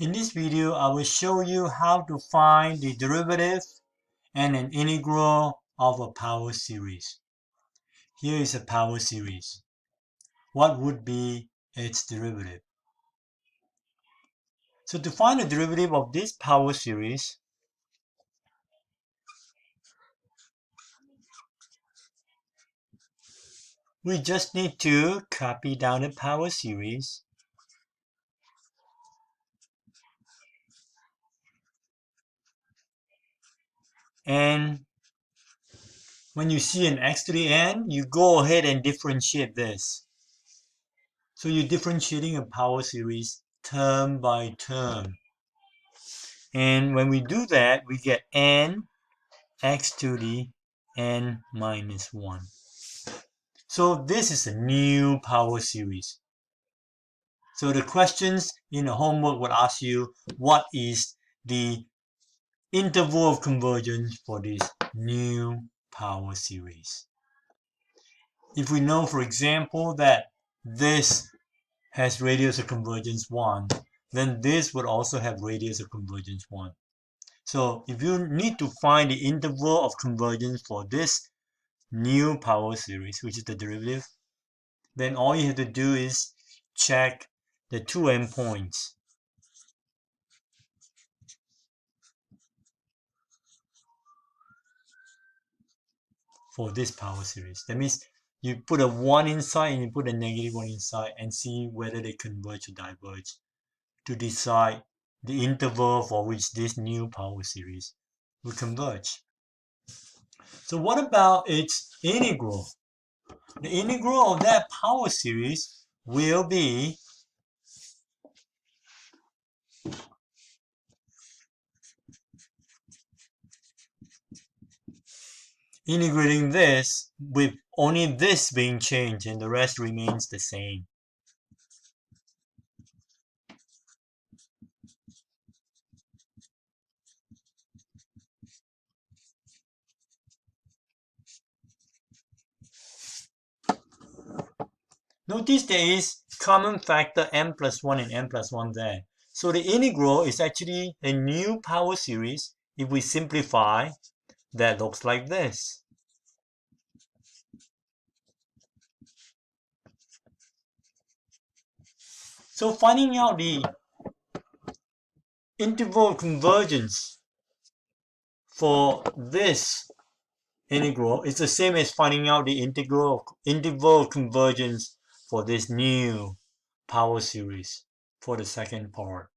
In this video, I will show you how to find the derivative and an integral of a power series. Here is a power series. What would be its derivative? So to find the derivative of this power series, we just need to copy down the power series and when you see an x to the n, you go ahead and differentiate this. So you're differentiating a power series term by term. And when we do that, we get n x to the n minus 1. So this is a new power series. So the questions in the homework would ask you, what is the interval of convergence for this new power series? If we know, for example, that this has radius of convergence 1, then this would also have radius of convergence 1. So if you need to find the interval of convergence for this new power series, which is the derivative, then all you have to do is check the two endpoints. For this power series. That means you put a 1 inside and you put a negative 1 inside and see whether they converge or diverge to decide the interval for which this new power series will converge. So what about its integral? The integral of that power series will be integrating this with only this being changed and the rest remains the same. Notice there is common factor n plus 1 and n plus 1 there. So the integral is actually a new power series. If we simplify, that looks like this. So finding out the interval convergence for this integral is the same as finding out the interval convergence for this new power series for the second part.